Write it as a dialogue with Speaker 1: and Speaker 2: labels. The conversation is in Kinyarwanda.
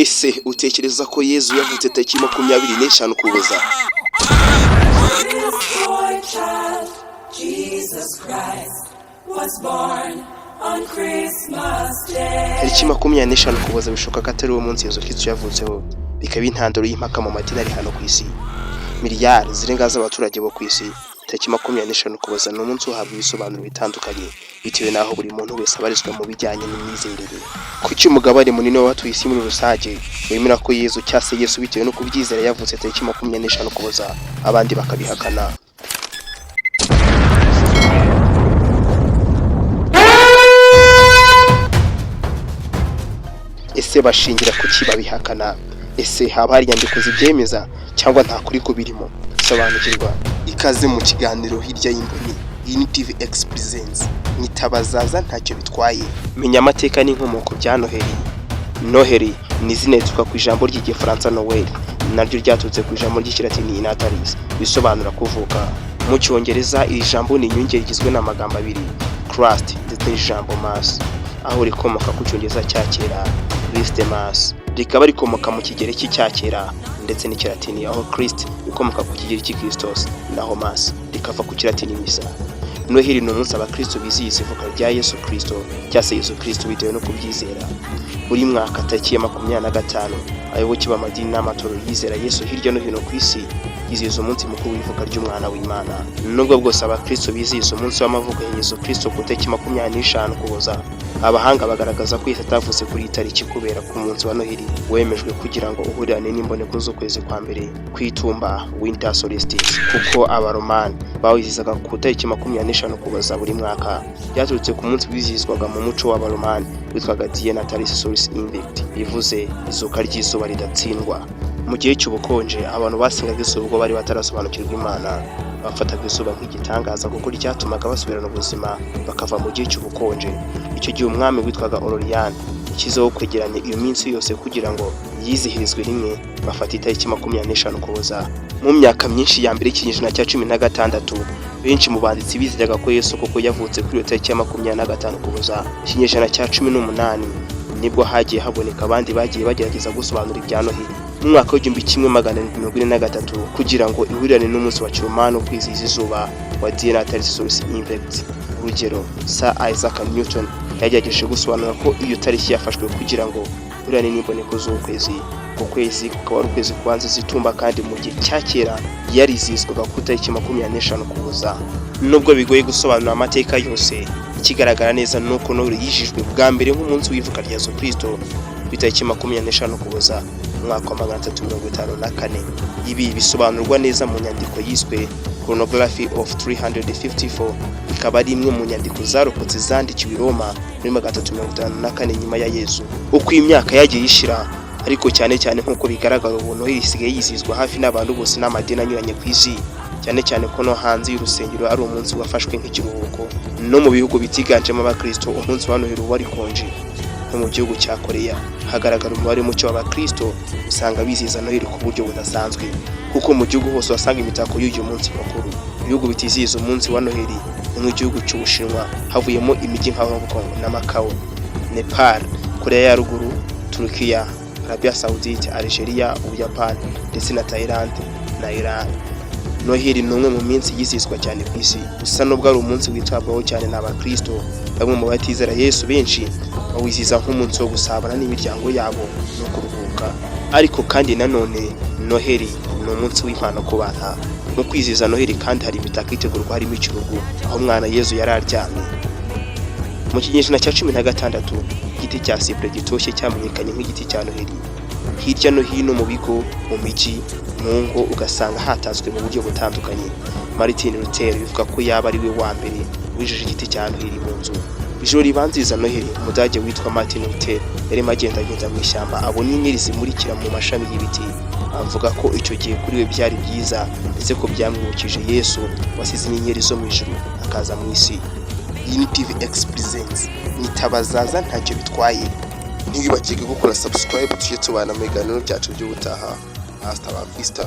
Speaker 1: Ese utekereza ko Yezu yavutse tariki 25 Ukuboza? Tariki 25 Ukuboza bishoboka ko atari uwo munsi Yezu Kristo yavutseho, bikaba intandaro y'impaka mu madini ari hano ku isi. Miliyari zirenga z'abaturage bo ku isi, tariki 25 Ukuboza ni umunsi uhabwa ibisobanuro bitandukanye bitewe n'aho buri muntu wese abarizwa mu bijyanye n'imyizerere. Kuki umugabane munini w'abatuye isi muri rusange wemera ko Yezu cyase Yesu bitewe no kubyizera yavutse tariki 25 Ukuboza, abandi bakabihakana? Ese bashingira kuki babihakana? Ese haba hari inyandiko zibyemeza cyangwa nta kuri kubirimo? Sobanukirwa. Ikaze mu kiganiro Hirya y'Imboni, Unity X Presents. Nitabazaza ntacyo bitwaye. Menya amateka n'inkomoko bya Noheli. Noheli ni izina rituruka ku ijambo ry'igifaransa Noel, naryo ryatutse ku ijambo ry'ikilatini Natalis, bisobanura kuvuka. Mu Cyongereza iri jambo ni inyungeri igizwe n'amagambo abiri, Christ ndetse n'ijambo Mass, aho rikomoka ku Cyongereza cya kera Christmas, rikaba rikomoka mu Kigereki cya kera ndetse n'ikilatini, aho Christ rikomoka ku Kigereki Christos, naho Mass rikava ku kilatini Misa. Noheli ni umunsi abakristo bizihiza ivuka rya Yesu Kristo, cyase Yesu Kristo bitewe no kubyizera. Buri mwaka tariki ya 25 abayoboke b'amadini n'amatorero yizera Yesu hirya no hino ku isi yizihiza umunsi mukuru w'ivuka ry'umwana w'Imana. Nubwo bwose abakristo bizihiza umunsi w'amavuko ya Yesu Kristo ku tariki 25 Ukuboza, abahanga bagaragaza ko Yesu atavutse kuri iyi tariki kubera ko umunsi wa Noheli wemejwe kugira ngo uhurirane n'imboneko z'ukwezi kwa mbere kwitumba winter solstice, kuko abaromani bawizihizaga ku tariki 25 Ukuboza buri mwaka. Byaturutse ku munsi wizihizwaga mu muco w'abaromani witwaga Dia Natalis Solis Invicti, bivuze izuka ry'izuba ridatsindwa. Mu gihe cy'ubukonje abantu basengaga izuba ubwo bari batarasobanukirwa Imana, bafataga izuba nk'igitangaza kuko ryatumaga basubirana ubuzima bakava mu gihe cy'ubukonje. Icyo gihe umwami witwaga Aurelian ikizeho kwegeranya iyo minsi yose kugira ngo yizihirizwe rimwe, bafata itariki 25 Ukuboza. Mu myaka myinshi ya mbere y'ikinyejana cya 16, benshi mu banditsi bizeraga ko Yesu koko yavutse kuri iyo tariki ya 25 Ukuboza. Ikinyejana cya 18 nibwo hagiye haboneka abandi bagiye bagerageza gusobanura ibya Noheli mu mwaka w'1443 kugira ngo ihurirane n'umunsi wa Kirumani kwizihiza izuba wa Dia Natalis Solis Invicti. Urugero, Sir Isaac Newton yagerageje gusobanura ko iyo tariki yafashwe kugira ngo ihurirane n'imboneko z'ukwezi. Ku kwezi kukaba ari ukwezi kubanza zitumba, kandi mu gihe cya kera yarizihizwaga ku tariki 25 Ukuboza. Nubwo bigoye gusobanura amateka yose, ikigaragara neza nuko Noheli yijijwe bwa mbere nk'umunsi w'ivuka rya Yesu Kristo ku tariki 25 Ukuboza mu mwaka wa 354. Ibi bisobanurwa neza mu nyandiko yiswe Chronography of 354, ikaba ari imwe mu nyandiko zarokotse zandikiwe i Roma muri 354 nyuma ya Yesu. Uko imyaka yagiye yishira, ariko cyane cyane nk'uko bigaragara ubu Noheli isigaye yizihizwa hafi n'abantu bose n'amadini anyuranye ku isi, cyane cyane ko no hanze y'urusengero ari umunsi wafashwe nk'ikiruhuko. No mu bihugu bitiganjemo abakristo umunsi wa Noheli wari konje. No mu gihugu cya Korea hagaragara umubare muke w'abakristo usanga bizihiza Noheli ku buryo budasanzwe, kuko mu gihugu hose wasanga imitako y'uyu munsi mukuru. Ibihugu bitizihiza umunsi wa Noheli ni nk'igihugu cy'Ubushinwa, havuyemo imijyi nka Hong Kong na Macau, Nepal, Korea ya ruguru, Turkiya, Arabia Saudite, Algeria, Ubuyapani ndetse na Thailand na Iran. Noheli ni umwe mu minsi yizihizwa cyane ku isi, gusa nubwo ari umunsi witabwaho cyane n'abakristo, bamwe mu batizera Yesu benshi bawizihiza nk'umunsi wo gusabana n'imiryango yabo no kuruhuka. Ariko kandi nanone Noheli ni umunsi w'impano ku bana. Mu kwizihiza Noheli kandi hari imitako itegurwa harimo ikirugu, aho umwana Yesu yari aryamye. Mu kinyejana cya 16, igiti cya sipure gitoshye cyamenyekanye nk'igiti cya Noheli. Hirya no hino mu bigo, mu miji, mu ngo ugasanga hatazwe mu buryo butandukanye. Martin Luther bivuga ko yaba ari we wa mbere wijije igiti cya Noheli mu nzu. Ijoro ribanziriza Noheli, umudage witwa Martin Luther yarimo agendagenda mu ishyamba abona inyenyeri zimurikira mu mashami y'ibiti. Avuga ko icyo gihe kuri we byari byiza, ndetse ko byamwibukije Yesu wasize inyenyeri zo mu ijuru akaza mu isi. Unity X Presents. Nitabazaza ntacyo bitwaye. Ntiwibagirwe gukora subscribe tujye tubana mu biganiro byacu by'ubutaha. Hasta la vista.